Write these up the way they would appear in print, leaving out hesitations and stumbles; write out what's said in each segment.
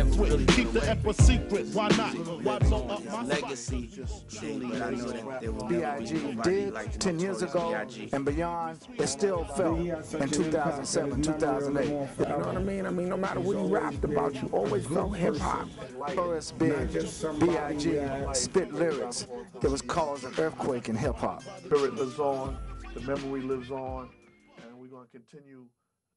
never really keep the F a secret. Why not? Why blow up my legacy? Truly, but I know that there will never be B.I.G. nobody did like 10 years ago B.I.G. and beyond. It still felt in 2007, 2008. You know what I mean? I mean, no matter what he rapped about, you always felt hip-hop. Notorious B.I.G. spit lyrics that was causing an earthquake in hip-hop. Spirit lives on, the memory lives on, and we're going to continue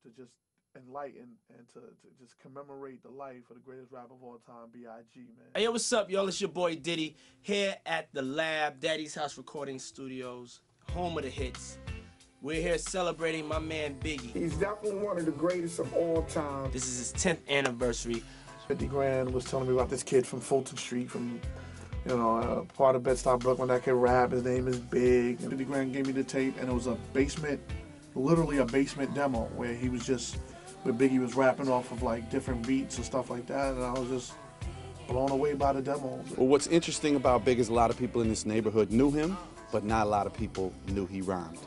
to just enlighten and to just commemorate the life of the greatest rapper of all time, B.I.G., man. Hey, yo, what's up, y'all? It's your boy Diddy here at the Lab, Daddy's House Recording Studios, home of the hits. We're here celebrating my man Biggie. He's definitely one of the greatest of all time. This is his 10th anniversary. 50 Grand was telling me about this kid from Fulton Street, from, you know, part of Bed-Stuy, Brooklyn, that can rap. His name is Big. 50 Grand gave me the tape, and it was a basement, literally a basement demo where he was just, where Biggie was rapping off of like different beats and stuff like that, and I was just blown away by the demo. Well, what's interesting about Big is a lot of people in this neighborhood knew him, but not a lot of people knew he rhymed.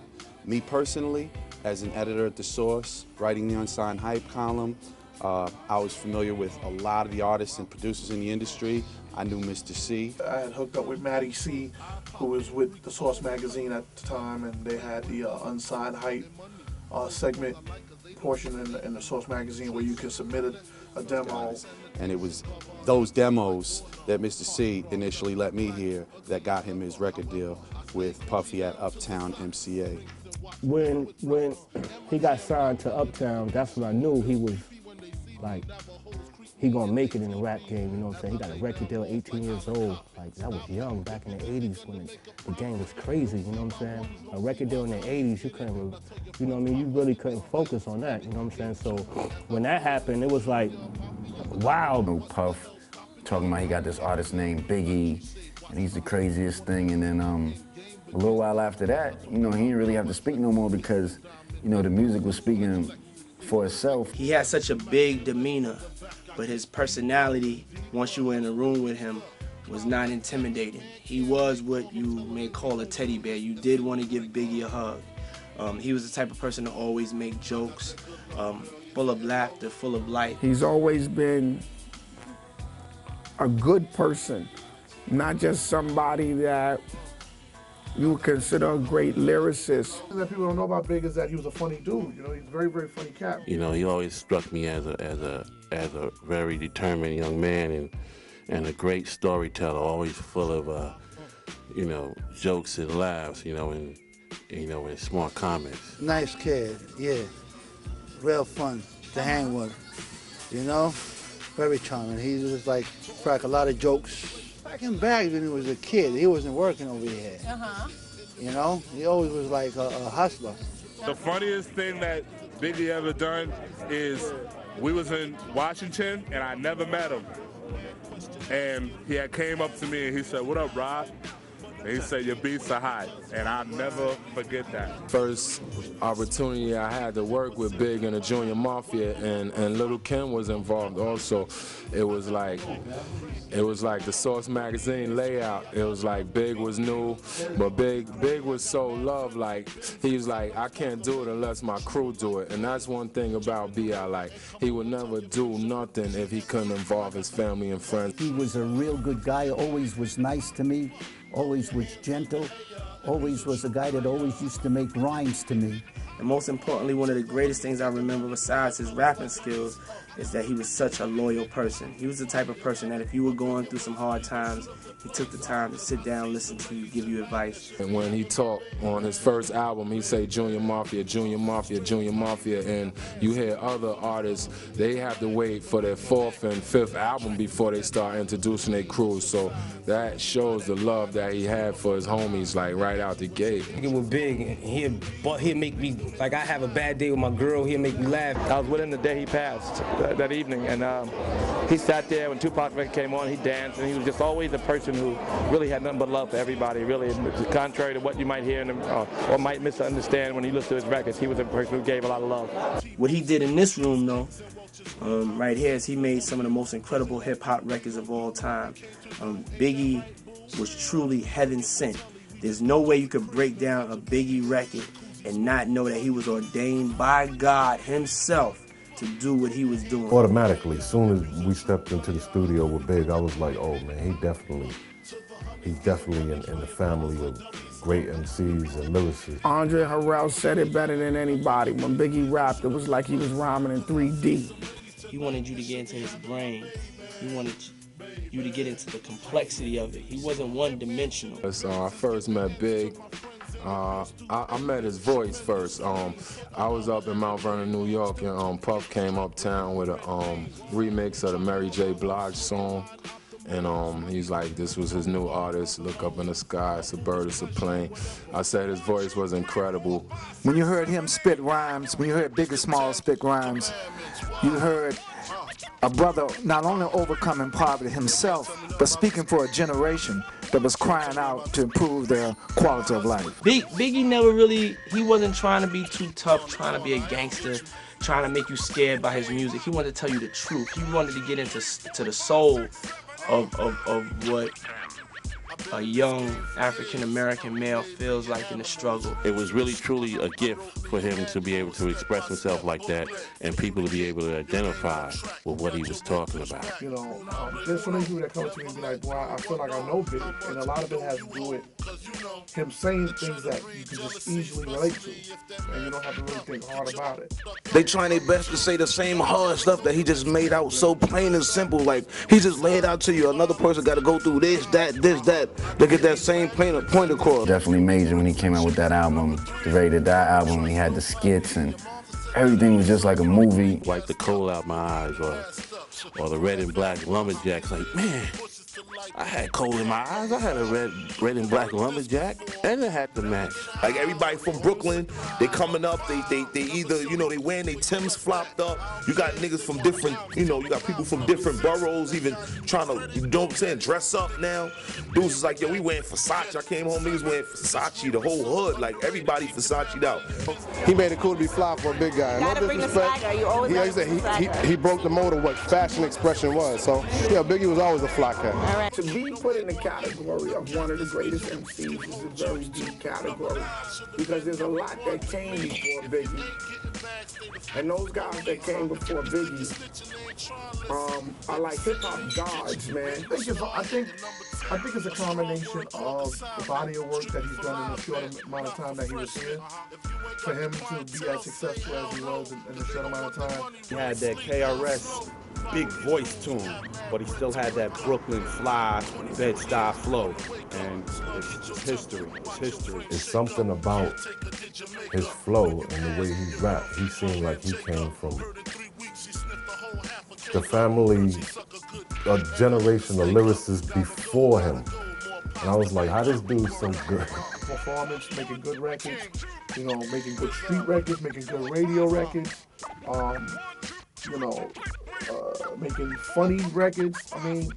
Me personally, as an editor at The Source, writing the Unsigned Hype column, I was familiar with a lot of the artists and producers in the industry. I knew Mr. C. I had hooked up with Matty C, who was with The Source magazine at the time, and they had the Unsigned Hype segment portion in the Source magazine where you could submit a demo. And it was those demos that Mr. C initially let me hear that got him his record deal with Puffy at Uptown MCA. When he got signed to Uptown, that's when I knew he was like, he gonna make it in the rap game, you know what I'm saying? He got a record deal at 18 years old. Like, that was young back in the 80s when the game was crazy, you know what I'm saying? A record deal in the 80s, you couldn't, you know what I mean? You really couldn't focus on that, you know what I'm saying? So when that happened, it was like, wow. Puff talking about he got this artist named Biggie, and he's the craziest thing. And then a little while after that, you know, he didn't really have to speak no more because, you know, the music was speaking for itself. He had such a big demeanor, but his personality, once you were in a room with him, was not intimidating. He was what you may call a teddy bear. You did want to give Biggie a hug. He was the type of person to always make jokes, full of laughter, full of life. He's always been a good person, not just somebody that you would consider a great lyricist. What that people don't know about Big is that he was a funny dude. You know, he's a very, very funny cat. You know, he always struck me as a very determined young man and a great storyteller, always full of you know, jokes and laughs, you know, and and smart comments. Nice kid, yeah. Real fun to hang with, you know? Very charming. He was like, crack a lot of jokes. Back in back when he was a kid, he wasn't working over here. You know? He always was like a hustler. The funniest thing that Biggie ever done is we was in Washington and I never met him. And he had came up to me and he said, "What up, Rob?" And he said, "Your beats are hot," and I'll never forget that. First opportunity I had to work with Big in the Junior Mafia, and Little Kim was involved also. It was like the Source magazine layout. It was like Big was new, but Big was so loved. Like, he was like, I can't do it unless my crew do it. And that's one thing about B.I. Like, he would never do nothing if he couldn't involve his family and friends. He was a real good guy, always was nice to me, always was gentle, always was a guy that always used to make rhymes to me. And most importantly, one of the greatest things I remember besides his rapping skills is that he was such a loyal person. He was the type of person that if you were going through some hard times, he took the time to sit down, listen to you, give you advice. And when he talked on his first album, he say Junior Mafia, Junior Mafia, Junior Mafia, and you hear other artists, they have to wait for their 4th and 5th album before they start introducing their crews. So that shows the love that he had for his homies, like right out the gate. It was Big. He'd make me, like I have a bad day with my girl, he'd make me laugh. I was with him the day he passed, that evening, and he sat there when Tupac came on, he danced, and he was just always a person who really had nothing but love for everybody, really. Contrary to what you might hear in him, or might misunderstand when you listen to his records, he was a person who gave a lot of love. What he did in this room, though, right here, is he made some of the most incredible hip-hop records of all time. Biggie was truly heaven sent. There's no way you could break down a Biggie record and not know that he was ordained by God himself to do what he was doing? Automatically, as soon as we stepped into the studio with Big, I was like, oh man, he's definitely in the family of great MCs and lyricists. Andre Harrell said it better than anybody. When Biggie rapped, it was like he was rhyming in 3D. He wanted you to get into his brain. He wanted you to get into the complexity of it. He wasn't one-dimensional. So I first met Big. I met his voice first. I was up in Mount Vernon, New York, and Puff came uptown with a remix of the Mary J. Blige song. And he's like, this was his new artist, Look Up in the Sky, It's a Bird, It's a Plane. I said his voice was incredible. When you heard him spit rhymes, when you heard Biggie Smalls spit rhymes, you heard a brother not only overcoming poverty himself, but speaking for a generation that was crying out to improve their quality of life. Biggie never really, he wasn't trying to be too tough, trying to be a gangster, trying to make you scared by his music. He wanted to tell you the truth. He wanted to get into the soul of what a young African-American male feels like in the struggle. It was really truly a gift for him to be able to express himself like that and people to be able to identify with what he was talking about. You know, there's so many people that come to me and be like, well, I feel like I know Big, and a lot of it has to do with him saying things that you can just easily relate to, and you don't have to really think hard about it. They trying their best to say the same hard stuff that he just made out so plain and simple. Like, he just laid out to you, another person got to go through this, that, to get that same point across. Definitely major when he came out with that album, the Ready to Die album. He had the skits and everything was just like a movie. Wipe the coal out my eyes, or the red and black lumberjacks. Like, man, I had coal in my eyes. I had a red and black lumberjack, and it had to match. Like, everybody from Brooklyn, they coming up, they either, you know, they wearing their Timbs flopped up. You got niggas from different, you know, you got people from different boroughs even trying to, you know what I'm saying, dress up now. Dudes is like, yo, we wearing Versace. I came home, niggas wearing Versace, the whole hood, like everybody Versace'd out. He made it cool to be fly for a big guy. Gotta bring the swagger. You always gotta bring the swagger. He broke the mold of what fashion expression was. So, yeah, Biggie was always a fly cat. All right. To be put in the category of one of the greatest MCs is a very deep category because there's a lot that came before Biggie. And those guys that came before Biggie are like hip-hop gods, man. I think it's a combination of the body of work that he's done in the short amount of time that he was here. For him to be as successful as he was in the short amount of time. He had that KRS big voice to him, but he still had that Brooklyn fly, Bed-Stuy flow. And it's history. It's history. It's something about his flow and the way he rapped. He seemed like he came from the family, a generation of lyricists before him. And I was like, how this dude so good? Performance, making good records, you know, making good street records, making good radio records, you know, making funny records. I mean,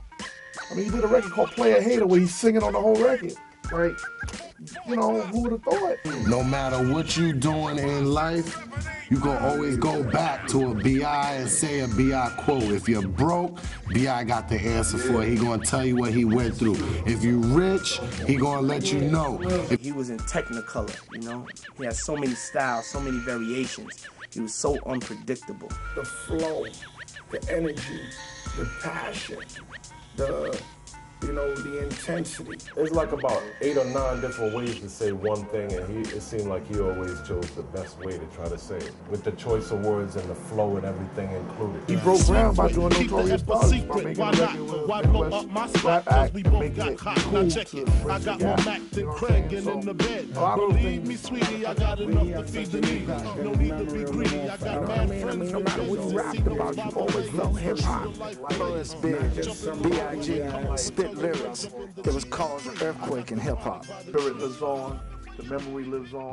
he did a record called Player Hater where he's singing on the whole record, right? You know, who would have thought? No matter what you doing in life, you can always go back to a B.I. and say a B.I. quote. If you're broke, B.I. got the answer for it. He gonna tell you what he went through. If you rich, he gonna let you know. He was in Technicolor, you know? He had so many styles, so many variations. He was so unpredictable. The flow, the energy, the passion, the intensity. There's like about 8 or 9 different ways to say one thing, and it seemed like he always chose the best way to try to say it, with the choice of words and the flow and everything included. He broke ground by doing Notorious B.I.G, by making a record with Midwest Rap Act and making it cool to bridge the gap. You know what I'm saying? So, a lot of things. I mean, no matter what you rapped about, you always felt hip-hop. Notorious B.I.G. spit lyrics that was causing an earthquake in hip-hop. Spirit lives on, the memory lives on.